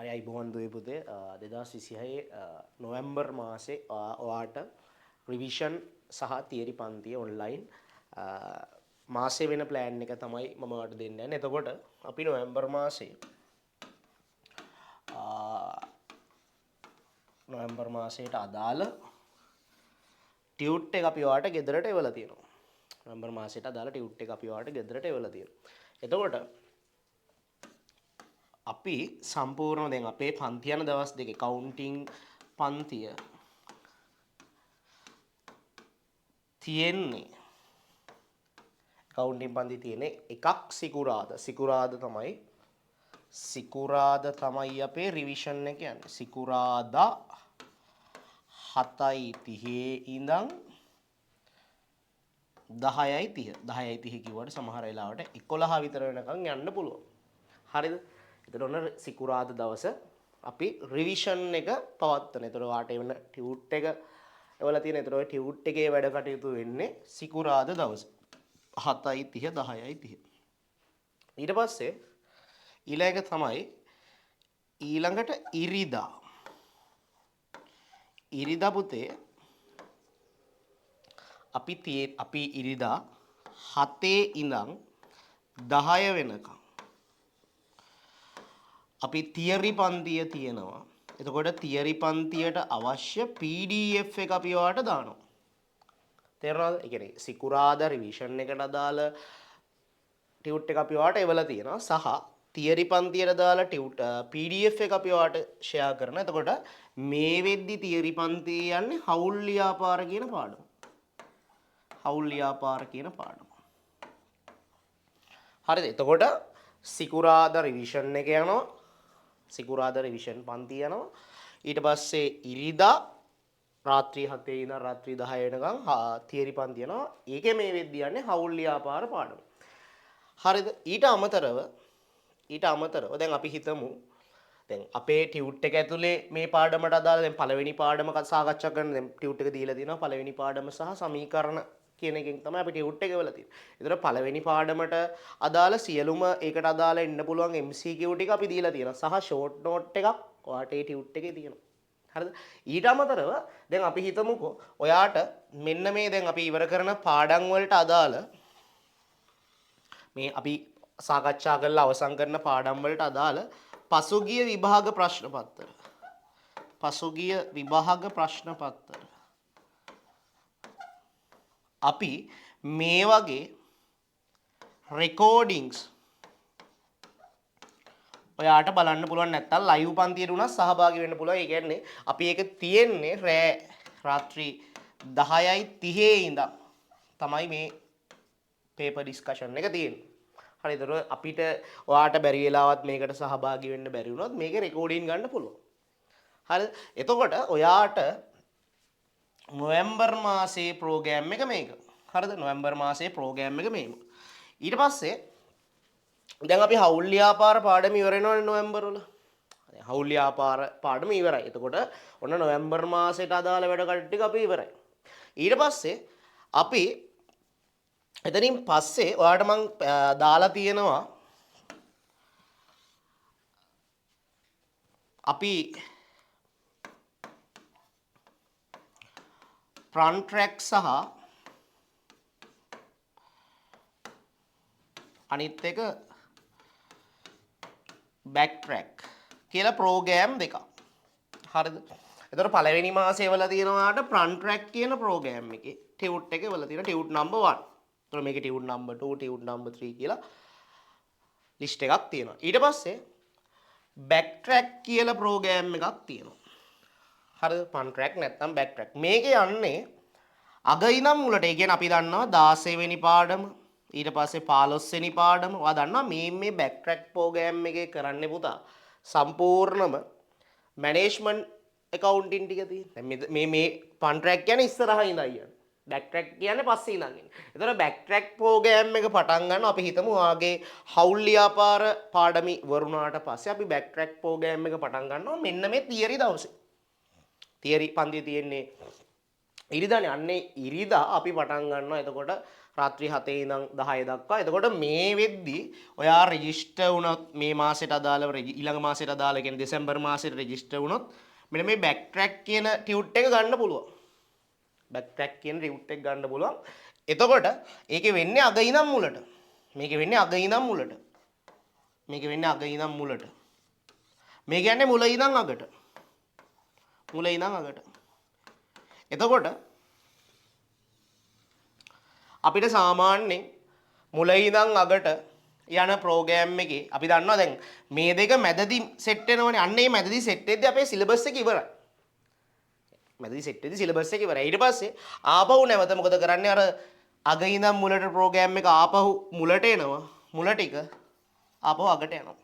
හරි අයිබෝන් දුවේ පුතේ 2026 නොවැම්බර් මාසේ ඔයාට රිවිෂන් සහ තියරි පන්තිය ඔන්ලයින් මාසේ වෙන ප්ලෑන් එක තමයි මම ඔයාලට දෙන්න යන්නේ. එතකොට අපි නොවැම්බර් මාසයට අදාළ ටියුට් එක අපි ඔයාලට ගෙදරට එවලා තියෙනවා. නොවැම්බර් මාසයට අදාළ ටියුට් එක අපි ඔයාලට ගෙදරට එවලා තියෙනවා. එතකොට අපි සම්පූර්ණ දැන් අපේ පන්ති යන දවස් දෙකේ කවුන්ටිං පන්තිය තියෙන්නේ කවුන්ටිං පන්ති තියෙන්නේ එකක් සිකුරාද තමයි අපේ රිවිෂන් එක යන්නේ. සිකුරාදා 7:30 ඉඳන් 10:30 කිව්වට සමහර වෙලාවට 11 විතර වෙනකන් යන්න පුළුවන්. හරිද? එතකොට ඔන්න සිකුරාදා දවස අපි රිවිෂන් එක පවත්වන. එතකොට වාට එවන ටියුට් එක එවලා තියෙන. එතකොට ඔය ටියුට් එකේ වැඩ කටයුතු වෙන්නේ සිකුරාදා දවස 7:30 10:30. ඊට පස්සේ ඊළඟ තමයි ඊළඟට ඉරිදා පුතේ අපි ඉරිදා 7 ඉඳන් 10 වෙනකම් අපි තියරි පන්තිය තියෙනවා. එතකොට තියරි පන්තියට අවශ්‍ය PDF එක අපි ඔයාලට දානවා. තේරුණාද? ඒ කියන්නේ සිකුරාදා රිවිෂන් එකට අදාළ ටියුට් එක අපි ඔයාලට එවලා තියෙනවා සහ තියරි පන්තියට දාලා PDF එක අපි ඔයාලට ෂෙයා කරනවා. එතකොට මේ වෙද්දි තියරි පන්තිය යන්නේ හවුල් ලියාපාර කියන පාඩම. හරිද? එතකොට සිකුරාදා රිවිෂන් එක යනවා. සිකුරාදා රිවිෂන් පන්ති යනවා. ඊට පස්සේ ඉරිදා රාත්‍රී 7 ඉඳන් රාත්‍රී 10 වෙනකම් තියරි පන්ති යනවා. ඒකේ මේ වෙද්දි යන්නේ හවුල් ලියාපාර පාඩම. හරිද? ඊට අමතරව දැන් අපි හිතමු දැන් අපේ ටියුට් එක ඇතුලේ මේ පාඩමට අදාළ දැන් පළවෙනි පාඩම සාකච්ඡා කරන දැන් ටියුට් එක දීලා තියෙනවා. පළවෙනි පාඩම සහ සමීකරණ කියන එකෙන් තමයි අපි ටියුට් එක වෙලා තියෙන්නේ. ඒතර පළවෙනි පාඩමට අදාළ සියලුම ඒකට අදාළ එන්න පුළුවන් MCQ ටික අපි දීලා තියෙනවා. සහ ෂෝට් නෝට් එකක් ඔයාට ඒ ටියුට් එකේ තියෙනවා. හරිද? ඊට අමතරව දැන් අපි හිතමුකෝ ඔයාට මෙන්න මේ දැන් අපි ඉවර කරන පාඩම් වලට අදාළ මේ අපි සාකච්ඡා කරලා අවසන් කරන පාඩම් වලට අදාළ පසුගිය විභාග ප්‍රශ්න පත්‍ර අපි මේ වගේ රෙකෝඩින්ග්ස් ඔයාට බලන්න පුළුවන්. නැත්නම් ලයිව් පන්තියට උනත් සහභාගී වෙන්න පුළුවන්. ඒ කියන්නේ අපි ඒක තියෙන්නේ රාත්‍රී 10:30 ඉඳන් තමයි මේ පේපර් ඩිස්කෂන් එක තියෙන්නේ. හරි. ඒතර අපිට ඔයාට බැරි වෙලාවත් මේකට සහභාගී වෙන්න බැරි වුණොත් මේකේ රෙකෝඩින් ගන්න පුළුවන්. හරිද? එතකොට ඔයාට නොවැම්බර් මාසයේ ප්‍රෝග්‍රෑම් එක මේක. හරිද? නොවැම්බර් මාසයේ ප්‍රෝග්‍රෑම් එක මේක. ඊට පස්සේ දැන් අපි හවුල් ලියාපාර පාඩම ඉවර වෙනවනේ නොවැම්බර් වල. හවුල් ලියාපාර පාඩම ඉවරයි. එතකොට ඔන්න නොවැම්බර් මාසයට අදාළ වැඩ කටයුතු ටික අපි ඉවරයි. ඊට පස්සේ අපි එතනින් පස්සේ ඔයාලට මම දාලා තියෙනවා අපි ෆ්‍රන්ට් ට්‍රැක් සහ අනිත් එක බැක් ට්‍රැක් කියලා ප්‍රෝග්‍රෑම් දෙකක්. හරිද? එතකොට පළවෙනි මාසේ වල තියෙනවාට ෆ්‍රන්ට් ට්‍රැක් කියන ප්‍රෝග්‍රෑම් එකේ ටියුට් එක වල තියෙන ටියුට් නම්බර් 1. එතකොට මේකේ ටියුට් නම්බර් 2 ටියුට් නම්බර් 3 කියලා ලිස්ට් එකක් තියෙනවා. ඊට පස්සේ බැක් ට්‍රැක් කියලා ප්‍රෝග්‍රෑම් එකක් තියෙනවා. හරිද? ෆ්‍රන්ට් ට්‍රැක් නැත්නම් බැක් ට්‍රැක්. මේකේ යන්නේ අග ඉඳන් මුලට. ඒ කියන්නේ අපි දන්නවා 16 වෙනි පාඩම ඊට පස්සේ 15 වෙනි පාඩම. ඔයා දන්නවා මේ බැක් ට්‍රැක් ප්‍රෝග්‍රෑම් එකේ කරන්නේ පුතා සම්පූර්ණම මැනේජ්මන්ට් accounting ටික තියෙන. දැන් මේ ෆන් ට්‍රැක් කියන්නේ ඉස්සරහා ඉඳන් යන්නේ. බැක් ට්‍රැක් කියන්නේ පස්සේ ඉඳන් එන්නේ. ඒතර බැක් ට්‍රැක් ප්‍රෝග්‍රෑම් එක පටන් ගන්න අපි හිතමු ඔයාගේ හවුල් ලියාපාර පාඩම ඉවරුණාට පස්සේ අපි බැක් ට්‍රැක් ප්‍රෝග්‍රෑම් එක පටන් ගන්නවා මෙන්න මේ තියරි දවසේ. තියරි පන්තිය තියෙන්නේ ඉරිදානේ. අන්නේ ඉරිදා අපි පටන් ගන්නවා. එතකොට රාත්‍රී 7 ඉඳන් 10 දක්වා. එතකොට මේ වෙද්දි ඔයා රෙජිස්ටර් වුණොත් මේ මාසෙට අදාළව ඊළඟ මාසෙට අදාළ කියන්නේ දෙසැම්බර් මාසෙට රෙජිස්ටර් වුණොත් මෙන්න මේ බෑක් ට්‍රැක් කියන ටියුට් එක ගන්න පුළුවන්. බෑක් ට්‍රැක් කියන ටියුට් එක ගන්න පුළුවන්. එතකොට ඒකේ වෙන්නේ අග ඉඳන් මුලට. මේකේ වෙන්නේ අග ඉඳන් මුලට. මේකේ වෙන්නේ අග ඉඳන් මුලට. මේ කියන්නේ මුල ඉඳන් අගට. මුල ඉඳන් අගට. එතකොට අපිට සාමාන්‍යයෙන් මුල ඉඳන් අගට යන ප්‍රෝග්‍රෑම් එකේ අපි දන්නවා දැන් මේ දෙක මැදදී සෙට් වෙනවනේ. අන්න ඒ මැදදී සෙට් වෙද්දී අපේ සිලබස් එක ඉවරයි. මැදදී සෙට් වෙද්දී සිලබස් එක ඉවරයි. ඊට පස්සේ ආපහු නැවත මොකද කරන්නේ? අර අග ඉඳන් මුලට ප්‍රෝග්‍රෑම් එක ආපහු මුලට එනවා. මුල ටික ආපහු අගට යනවා.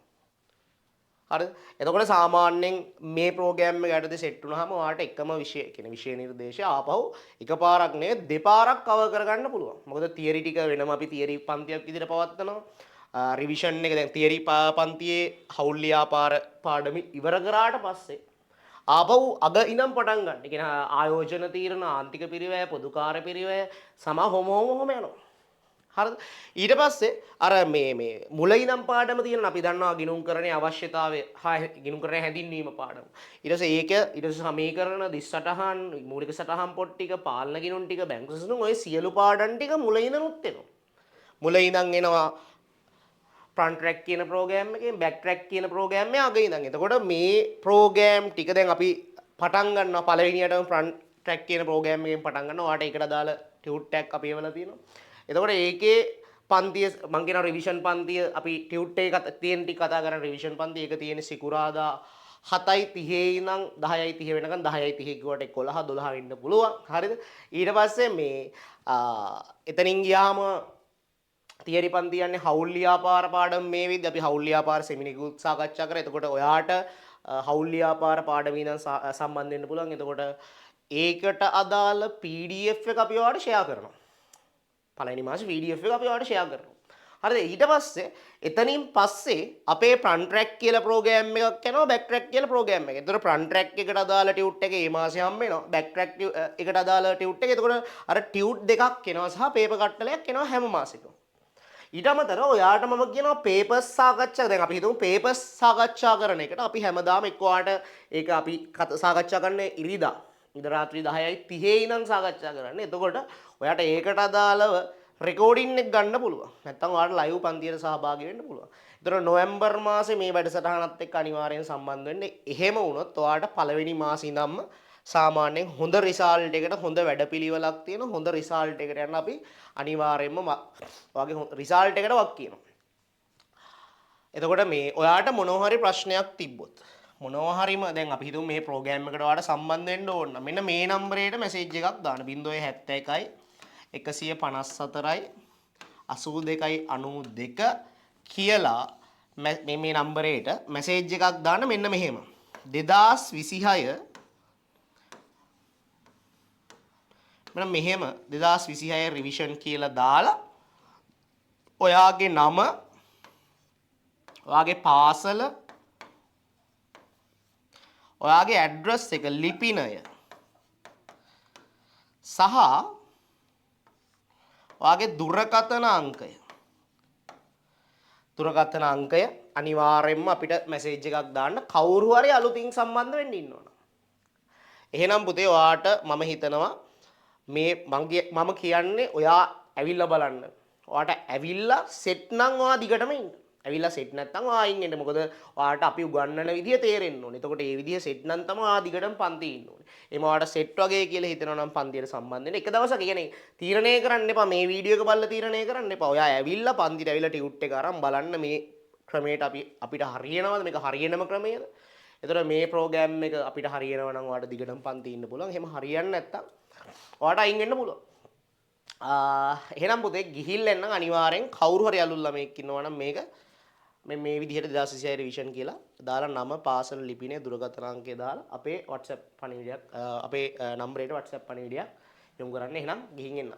හරිද? එතකොට සාමාන්‍යයෙන් මේ ප්‍රෝග්‍රෑම් එක යටතේ සෙට් වුණාම ඔයාලට එකම විෂය කියන විෂය නිර්දේශය ආපහු එකපාරක් නෙවෙයි දෙපාරක් කවර් කරගන්න පුළුවන්. මොකද තියරි ටික වෙනම අපි තියරි පන්තියක් විදිහට පවත්වනවා. රිවිෂන් එක දැන් තියරි පන්තියේ හවුල් ලියාපාර පාඩම ඉවර කරාට පස්සේ ආපහු අග ඉඳන් පටන් ගන්න. ඒ කියන්නේ ආයෝජන තීරණ, ආන්තික පිරිවැය, පොදුකාර පිරිවැය සම හොම යනවා. හරිද? ඊට පස්සේ අර මේ මුල ඉඳන් පාඩම තියෙන අපි දන්නවා ගිණුම්කරණයේ අවශ්‍යතාවය හා ගිණුම්කරණයේ හැඳින්වීම පාඩම. ඊට පස්සේ ඒක ඊට පස්සේ සමීකරණ 30 සටහන්, මූලික සටහන් පොත් ටික, පාලන ගිණුම් ටික, බැංකු සසුන් ඔය සියලු පාඩම් ටික මුල ඉඳනුත් එනවා. මුල ඉඳන් එනවා ෆ්‍රන්ට් ට්‍රැක් කියන ප්‍රෝග්‍රෑම් එකෙන් බෑක් ට්‍රැක් කියන ප්‍රෝග්‍රෑම් එක අග ඉඳන්. එතකොට මේ ප්‍රෝග්‍රෑම් ටික දැන් අපි පටන් ගන්නවා පළවෙනියටම ෆ්‍රන්ට් ට්‍රැක් කියන ප්‍රෝග්‍රෑම් එකෙන් පටන් ගන්නවා. ඔයාලට ඒකට අදාළ ටියුට් එකක් අපි එවලා තියෙනවා. එතකොට ඒකේ පන්තිය මං කියන රිවිෂන් පන්තිය අපි ටියුට් එකේ තියෙන ටික කතා කරන රිවිෂන් පන්තිය ඒක තියෙන්නේ සිකුරාදා 7:30 ඉඳන් 10:30 වෙනකන් 10:30 කිව්වට 11 12 වෙන්න පුළුවන්. හරිද? ඊට පස්සේ මේ එතනින් ගියාම තියරි පන්ති යන්නේ හවුල් ලියාපාර පාඩම මේ විදිහට අපි හවුල් ලියාපාර සෙමිනිකුත් සාකච්ඡා කරා. එතකොට ඔයාට හවුල් ලියාපාර පාඩම ඉඳන් සම්බන්ධ වෙන්න පුළුවන්. එතකොට ඒකට අදාළ PDF එක අපි ඔයාලට ෂෙයා කරනවා. පළවෙනි මාසේ PDF එක අපි ඔයාලට ෂෙයා කරනවා. හරිද? ඊට පස්සේ එතනින් පස්සේ අපේ ෆ්‍රන්ට් ට්‍රැක් කියලා ප්‍රෝග්‍රෑම් එකක් යනවා බෑක් ට්‍රැක් කියලා ප්‍රෝග්‍රෑම් එකක්. ඒතර ෆ්‍රන්ට් ට්‍රැක් එකට අදාළ ටියුට් එක මේ මාසේ හම්බ වෙනවා. බෑක් ට්‍රැක් එකට අදාළ ටියුට් එක. එතකොට අර ටියුට් දෙකක් එනවා සහ පේපර් කට්ටලයක් එනවා හැම මාසෙකම. ඊට අමතරව ඔයාට මම කියනවා පේපර්ස් සාකච්ඡා. දැන් අපි හිතමු පේපර්ස් සාකච්ඡා කරන එකට අපි හැමදාම එක්ක ඔයාට ඒක අපි සාකච්ඡා කරන්නේ ඉරිදා. ඉඳ රාත්‍රී 10:30 ඉඳන් සාකච්ඡා කරන්නේ. එතකොට ඔයාට ඒකට අදාළව රෙකෝඩින් එක ගන්න පුළුවන්. නැත්නම් ඔයාලට ලයිව් පන්තියට සහභාගී වෙන්න පුළුවන්. ඒතර නොවැම්බර් මාසේ මේ වැඩසටහනත් එක්ක අනිවාර්යෙන් සම්බන්ධ වෙන්න. එහෙම වුණොත් ඔයාලට පළවෙනි මාසේ ඉඳන්ම සාමාන්‍යයෙන් හොඳ රිසල්ට් එකකට හොඳ වැඩපිළිවෙලක් තියෙන හොඳ රිසල්ට් එකකට යන්න අපි අනිවාර්යෙන්ම ඔයාගේ රිසල්ට් එකට වක් කියනවා. එතකොට මේ ඔයාට මොනවා හරි ප්‍රශ්නයක් තිබ්බොත් මොනවා හරිම දැන් අපි හිතමු මේ ප්‍රෝග්‍රෑම් එකට ඔයාට සම්බන්ධ වෙන්න ඕන නම් මෙන්න මේ නම්බරේට මැසේජ් එකක් දාන්න 071 154යි 82යි 92 කියලා මේ නම්බරේට මැසේජ් එකක් දාන්න මෙන්න මෙහෙම 2026 මෙන්න මෙහෙම 2026 රිවිෂන් කියලා දාලා ඔයාගේ නම ඔයාගේ පාසල ඔයාගේ ඇඩ්‍රස් එක ලිපිනය සහ ඔයාගේ දුරකථන අංකය අනිවාර්යයෙන්ම අපිට මැසේජ් එකක් දාන්න කවුරු හරි අලුතින් සම්බන්ධ වෙන්න ඉන්නවනම්. එහෙනම් පුතේ ඔයාට මම හිතනවා මේ මම කියන්නේ ඔයා ඇවිල්ලා බලන්න. ඔයාට ඇවිල්ලා සෙට් නම් ඔයා දිගටම ඉන්න. ඇවිල්ලා සෙට් නැත්නම් ඔයා ඉන්න. මොකද ඔයාට අපි උගන්වන විදිය තේරෙන්න ඕනේ. එතකොට ඒ විදිය සෙට් නම් තමයි ඔයා දිගටම පන්ති ඉන්න ඕනේ. එහෙම ඔයාට සෙට් වගේ කියලා හිතනවා නම් පන්තියට සම්බන්ධ වෙන්න. එක දවසක් කියන්නේ තීරණය කරන්න එපා. මේ වීඩියෝ එක බලලා තීරණය කරන්න එපා. ඔයා ඇවිල්ලා පන්තිට ඇවිල්ලා ටියුට් එක අරන් බලන්න මේ ක්‍රමයට අපිට හරියනවද මේක හරියනම ක්‍රමයේද? එතකොට මේ ප්‍රෝග්‍රෑම් එක අපිට හරියනවා නම් ඔයාට දිගටම පන්ති ඉන්න පුළුවන්. එහෙම හරියන්නේ නැත්නම් ඔයාට අයින් වෙන්න පුළුවන්. එහෙනම් පුතේ ගිහිල්ලා එන්න අනිවාර්යෙන් කවුරු හරි අලුත් ළමෙක් ඉන්නවා නම් මේක මේ විදිහට 2026 රිවිෂන් කියලා දාලා නම පාසල ලිපිනේ දුරකථන අංකය දාලා අපේ WhatsApp පණිවිඩයක් අපේ නම්බරේට WhatsApp පණිවිඩයක් යොමු කරන්න. එහෙනම් ගිහින් එන්න.